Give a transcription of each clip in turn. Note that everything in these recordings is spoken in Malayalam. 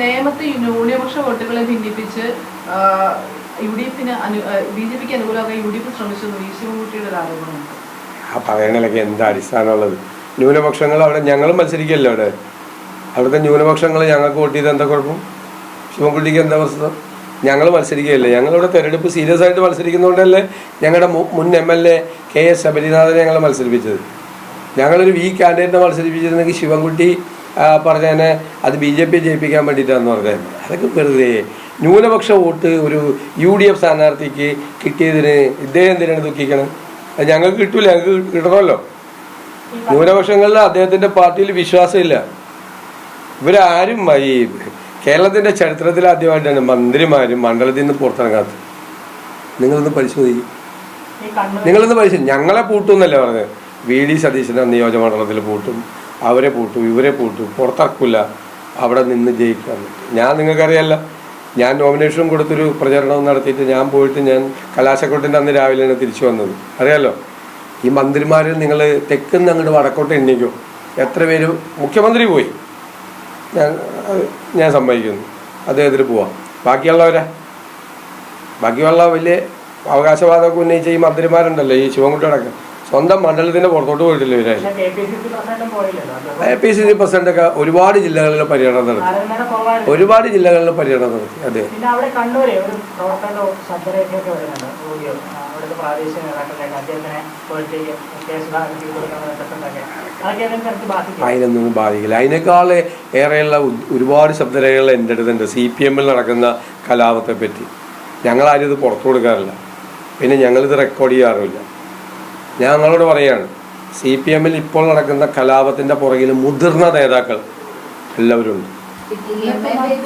നേമത്തെ ന്യൂനപക്ഷ വോട്ടുകളെ ഭിന്നിപ്പിച്ച് BJPക്ക് അനുകൂലമായി UDP ശ്രമിച്ചെന്ന് ശിവൻകുട്ടിയുടെ ഒരു ആരോപണമുണ്ട്. ആ പറയണതൊക്കെ എന്താ അടിസ്ഥാനമുള്ളത്? ന്യൂനപക്ഷങ്ങൾ അവിടെ ഞങ്ങളും മത്സരിക്കല്ലോ. അവിടുത്തെ ന്യൂനപക്ഷങ്ങൾ ഞങ്ങൾക്ക് വോട്ട് ചെയ്ത് എന്താ കുഴപ്പം? ശിവൻകുട്ടിക്ക് എന്താ പ്രശ്നം? ഞങ്ങൾ മത്സരിക്കുകയല്ലേ. ഞങ്ങളിവിടെ തെരഞ്ഞെടുപ്പ് സീരിയസ് ആയിട്ട് മത്സരിക്കുന്നതുകൊണ്ടല്ലേ ഞങ്ങളുടെ മുൻ MLA KS ശബരിനാഥനെ ഞങ്ങൾ മത്സരിപ്പിച്ചത്. ഞങ്ങളൊരു വീക്ക് കാൻഡിഡേറ്റിനെ മത്സരിപ്പിച്ചിരുന്നെങ്കിൽ ശിവൻകുട്ടി പറഞ്ഞതിനെ അത് BJP ജയിപ്പിക്കാൻ വേണ്ടിയിട്ടാണെന്ന് പറഞ്ഞത്. അതൊക്കെ വെറുതെ. ന്യൂനപക്ഷ വോട്ട് ഒരു UDF സ്ഥാനാർത്ഥിക്ക് കിട്ടിയതിന് ഇദ്ദേഹം എന്തിനാണ് ദുഃഖിക്കണം? അത് ഞങ്ങൾക്ക് കിട്ടൂല, ഞങ്ങൾക്ക് കിട്ടണമല്ലോ. ന്യൂനപക്ഷങ്ങളിൽ അദ്ദേഹത്തിൻ്റെ പാർട്ടിയിൽ വിശ്വാസമില്ല. ഇവരാരും ഈ കേരളത്തിൻ്റെ ചരിത്രത്തിൽ ആദ്യമായിട്ടാണ് മന്ത്രിമാരും മണ്ഡലത്തിൽ നിന്ന് പുറത്തിറങ്ങാത്തത്. നിങ്ങളൊന്ന് പരിശോധിക്കും. ഞങ്ങളെ പൂട്ടുമെന്നല്ലേ പറഞ്ഞത്. VD സതീശനെ നിയോജകമണ്ഡലത്തിൽ പൂട്ടും, അവരെ പൂട്ടും, ഇവരെ പൂട്ടും, പുറത്തിറക്കില്ല, അവിടെ നിന്ന് ജയിക്കാൻ. ഞാൻ നിങ്ങൾക്കറിയാമല്ല, ഞാൻ നോമിനേഷനും കൊടുത്തൊരു പ്രചരണം നടത്തിയിട്ട് ഞാൻ പോയിട്ട് ഞാൻ കലാശക്കൊട്ടിൻ്റെ അന്ന് രാവിലെയാണ് തിരിച്ചു വന്നത്. അറിയാമല്ലോ. ഈ മന്ത്രിമാരിൽ നിങ്ങൾ തെക്കുന്ന് അങ്ങോട്ട് വടക്കോട്ട് എണ്ണിക്കും. എത്ര പേര് മുഖ്യമന്ത്രി പോയി ഞാൻ സമ്മതിക്കുന്നു, അദ്ദേഹത്തിന് പോവാം. ബാക്കിയുള്ള വലിയ അവകാശവാദമൊക്കെ ഉന്നയിച്ച ഈ മന്ത്രിമാരുണ്ടല്ലോ, ഈ ശിവൻകുട്ടിയോടൊക്കെ സ്വന്തം മണ്ഡലത്തിൻ്റെ പുറത്തോട്ട് പോയിട്ടില്ല. ഇവരായി APCC പ്രസിഡന്റൊക്കെ ഒരുപാട് ജില്ലകളിൽ പര്യടനം നടത്തി. അതെ. അതിനൊന്നും ബാധിക്കില്ല. അതിനേക്കാൾ ഏറെയുള്ള ഒരുപാട് ശബ്ദരേഖകൾ എൻ്റെ അടുത്തുണ്ട് CPM നടക്കുന്ന കലാപത്തെ പറ്റി. ഞങ്ങളാരും ഇത് പുറത്തു കൊടുക്കാറില്ല, പിന്നെ ഞങ്ങളിത് റെക്കോർഡ് ചെയ്യാറുമില്ല. ഞാൻ നിങ്ങളോട് പറയാണ്, CPM ഇപ്പോൾ നടക്കുന്ന കലാപത്തിൻ്റെ പുറകിൽ മുതിർന്ന നേതാക്കൾ എല്ലാവരും ഉണ്ട്.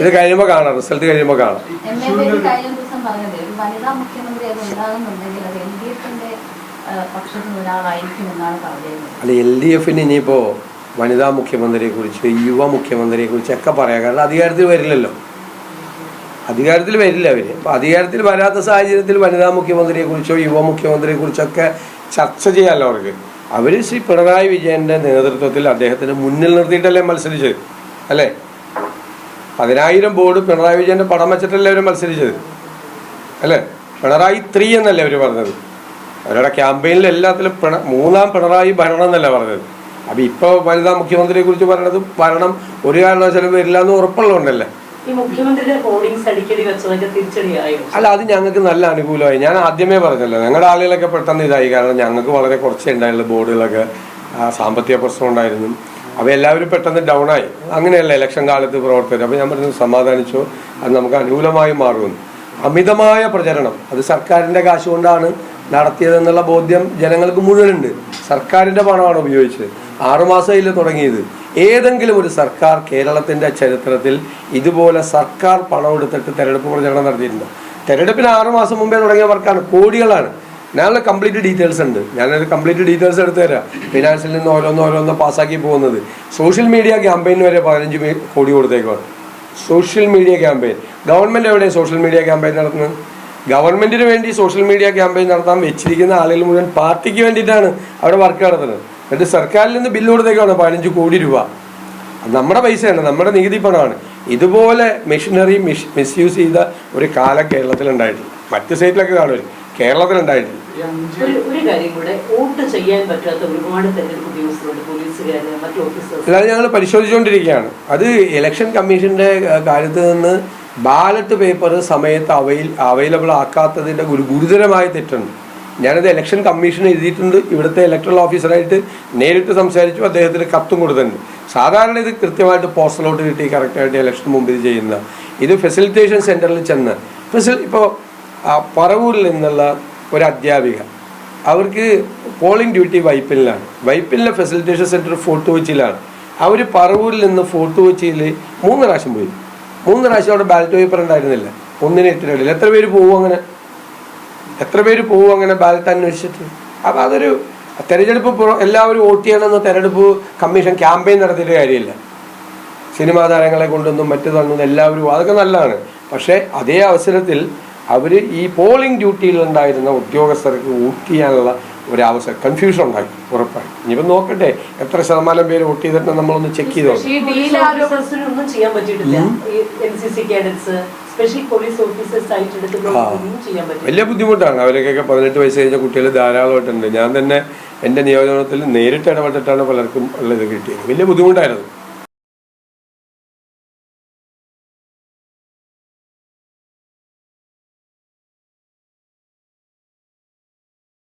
ഇത് കഴിയുമ്പോൾ കാണാം, റിസൾട്ട് കഴിയുമ്പോൾ കാണാം. അല്ല, LDF ഇനിയിപ്പോൾ വനിതാ മുഖ്യമന്ത്രിയെ കുറിച്ച്, യുവ മുഖ്യമന്ത്രിയെ കുറിച്ചൊക്കെ പറയാം. കാരണം അധികാരത്തിൽ വരില്ലല്ലോ, അധികാരത്തിൽ വരില്ല അവർ. അപ്പോൾ അധികാരത്തിൽ വരാത്ത സാഹചര്യത്തിൽ വനിതാ മുഖ്യമന്ത്രിയെ കുറിച്ചോ യുവ മുഖ്യമന്ത്രിയെ കുറിച്ചൊക്കെ ചർച്ച ചെയ്യാമല്ലോ അവർക്ക്. അവർ ശ്രീ പിണറായി വിജയൻ്റെ നേതൃത്വത്തിൽ അദ്ദേഹത്തിന് മുന്നിൽ നിർത്തിയിട്ടല്ലേ മത്സരിച്ചത്, അല്ലേ? 10,000 ബോർഡ് പിണറായി വിജയൻ്റെ പടം വെച്ചിട്ടല്ലേ അവർ മത്സരിച്ചത്, അല്ലേ? പിണറായി 3 എന്നല്ലേ അവർ പറഞ്ഞത്. അവരുടെ ക്യാമ്പയിനിൽ എല്ലാത്തിലും മൂന്നാം പിണറായി ഭരണം എന്നല്ല പറഞ്ഞത്. അപ്പം ഇപ്പോൾ വനിതാ മുഖ്യമന്ത്രിയെ കുറിച്ച് പറയണത് ഭരണം ഒരു കാരണവശാലും വരില്ല എന്ന് ഉറപ്പുള്ളതുകൊണ്ടല്ലേ. അല്ല, അത് ഞങ്ങൾക്ക് നല്ല അനുകൂലമായി. ഞാൻ ആദ്യമേ പറഞ്ഞല്ലോ, ഞങ്ങളുടെ ആളുകളൊക്കെ പെട്ടെന്ന് ഇതായി. കാരണം ഞങ്ങൾക്ക് വളരെ കുറച്ചേ ഉണ്ടായുള്ള ബോർഡുകളൊക്കെ സാമ്പത്തിക പ്രശ്നം ഉണ്ടായിരുന്നു. അപ്പോൾ എല്ലാവരും പെട്ടെന്ന് ഡൗൺ ആയി. അങ്ങനെയല്ല ഇലക്ഷൻ കാലത്ത് പ്രവർത്തകർ. അപ്പോൾ ഞാൻ പറഞ്ഞു സമാധാനിച്ചോ, അത് നമുക്ക് അനുകൂലമായി മാറുമെന്ന്. അമിതമായ പ്രചരണം അത് സർക്കാരിൻ്റെ കാശ് കൊണ്ടാണ് നടത്തിയതെന്നുള്ള ബോധ്യം ജനങ്ങൾക്ക് മുഴുവനുണ്ട്. സർക്കാരിൻ്റെ പണമാണ് ഉപയോഗിച്ചത്. 6 മാസത്തിൽ തുടങ്ങിയത്. ഏതെങ്കിലും ഒരു സർക്കാർ കേരളത്തിൻ്റെ ചരിത്രത്തിൽ ഇതുപോലെ സർക്കാർ പണം എടുത്തിട്ട് തെരഞ്ഞെടുപ്പ് പ്രചരണം നടത്തിയിട്ടുണ്ട്? തെരഞ്ഞെടുപ്പിന് 6 മാസം മുമ്പേ തുടങ്ങിയ വർക്കാണ്, കോടികളാണ്. ഞാനുള്ള കംപ്ലീറ്റ് ഡീറ്റെയിൽസ് ഉണ്ട്. ഞാനൊരു കംപ്ലീറ്റ് ഡീറ്റെയിൽസ് എടുത്തു തരാം. ഫിനാൻസിൽ നിന്ന് ഓരോന്നോരോന്ന് പാസ്സാക്കി പോകുന്നത്. സോഷ്യൽ മീഡിയ ക്യാമ്പയിന് വരെ 15 കോടി കൊടുത്തേക്കാണ്. Social media campaign. ഗവൺമെൻറ് എവിടെയാണ് സോഷ്യൽ മീഡിയ ക്യാമ്പയിൻ നടത്തുന്നത്? ഗവൺമെൻറ്റിന് വേണ്ടി സോഷ്യൽ മീഡിയ ക്യാമ്പയിൻ നടത്താൻ വെച്ചിരിക്കുന്ന ആളുകൾ മുഴുവൻ പാർട്ടിക്ക് വേണ്ടിയിട്ടാണ് അവിടെ വർക്ക് നടത്തുന്നത്. എന്നിട്ട് സർക്കാരിൽ നിന്ന് ബില്ല് കൊടുത്തേക്കാണ് 15 കോടി രൂപ. നമ്മുടെ പൈസയാണ്, നമ്മുടെ നികുതി പണമാണ്. ഇതുപോലെ മെഷീനറി മിസ്യൂസ് ചെയ്ത ഒരു കാലം കേരളത്തിലുണ്ടായിട്ടില്ല. മറ്റ് സ്റ്റേറ്റിലൊക്കെ കാണുമല്ലോ, കേരളത്തിലുണ്ടായിട്ടില്ല. അല്ലാതെ ഞങ്ങൾ പരിശോധിച്ചുകൊണ്ടിരിക്കുകയാണ്. അത് ഇലക്ഷൻ കമ്മീഷൻ്റെ കാര്യത്തിൽ നിന്ന് ബാലറ്റ് പേപ്പർ സമയത്ത് അവൈലബിൾ ആക്കാത്തതിൻ്റെ ഒരു ഗുരുതരമായ തെറ്റുണ്ട്. ഞാനത് ഇലക്ഷൻ കമ്മീഷൻ എഴുതിയിട്ടുണ്ട്. ഇവിടുത്തെ ഇലക്ട്രൽ ഓഫീസറായിട്ട് നേരിട്ട് സംസാരിച്ചു, അദ്ദേഹത്തിന് കത്തും കൊടുത്തിട്ടുണ്ട്. സാധാരണ ഇത് കൃത്യമായിട്ട് പോസ്റ്റലോട്ട് കിട്ടി കറക്റ്റായിട്ട് ഇലക്ഷൻ മുമ്പ് ഇത് ചെയ്യുന്ന ഇത് ഫെസിലിറ്റേഷൻ സെൻറ്ററിൽ ചെന്ന് ഇപ്പോൾ പറവൂരിൽ നിന്നുള്ള ഒരു അധ്യാപിക, അവർക്ക് പോളിംഗ് ഡ്യൂട്ടി വൈപ്പിനിലാണ്. വൈപ്പിനിലെ ഫെസിലിറ്റേഷൻ സെൻറ്റർ ഫോർട്ട് കൊച്ചിയിലാണ്. അവർ പറവൂരിൽ നിന്ന് ഫോർട്ട് കൊച്ചിയിൽ 3 പ്രാവശ്യം പോയി. 3 പ്രാവശ്യം അവിടെ ബാലറ്റ് പേപ്പർ ഉണ്ടായിരുന്നില്ല. 1-8 എത്ര പേര് പോകും അങ്ങനെ? ബാലറ്റ് അന്വേഷിച്ചിട്ട്? അപ്പോൾ അതൊരു തെരഞ്ഞെടുപ്പ് എല്ലാവരും വോട്ട് ചെയ്യണമെന്ന് തെരഞ്ഞെടുപ്പ് കമ്മീഷൻ ക്യാമ്പയിൻ നടത്തിയിട്ട് കാര്യമില്ല. സിനിമാ താരങ്ങളെ കൊണ്ടൊന്നും മറ്റു തന്നൊന്നും എല്ലാവരും, അതൊക്കെ നല്ലതാണ്. പക്ഷേ അതേ അവസരത്തിൽ അവർ ഈ പോളിംഗ് ഡ്യൂട്ടിയിലുണ്ടായിരുന്ന ഉദ്യോഗസ്ഥർക്ക് വോട്ട് ചെയ്യാനുള്ള ഒരവസ്ഥ കൺഫ്യൂഷൻ ഉണ്ടാക്കി ഉറപ്പായി. ഇനിയിപ്പോൾ നോക്കട്ടെ എത്ര ശതമാനം പേര് വോട്ട് ചെയ്തിട്ട് നമ്മളൊന്ന് ചെക്ക് ചെയ്തോളൂ. ഒന്നും ചെയ്യാൻ പറ്റിയിട്ടില്ല. NCC cadets, special police officers ആയിട്ട് എടുക്കുന്നൊന്നും ചെയ്യാൻ പറ്റില്ല. വലിയ ബുദ്ധിമുട്ടാണ്. അവരൊക്കെ 18 വയസ്സ് കഴിഞ്ഞ കുട്ടികൾ ധാരാളമായിട്ടുണ്ട്. ഞാൻ തന്നെ എൻ്റെ നിയോജനത്തിൽ നേരിട്ട് ഇടപെട്ടിട്ടാണ് പലർക്കും ഉള്ളത് കിട്ടിയത്. വലിയ ബുദ്ധിമുട്ടായിരുന്നു.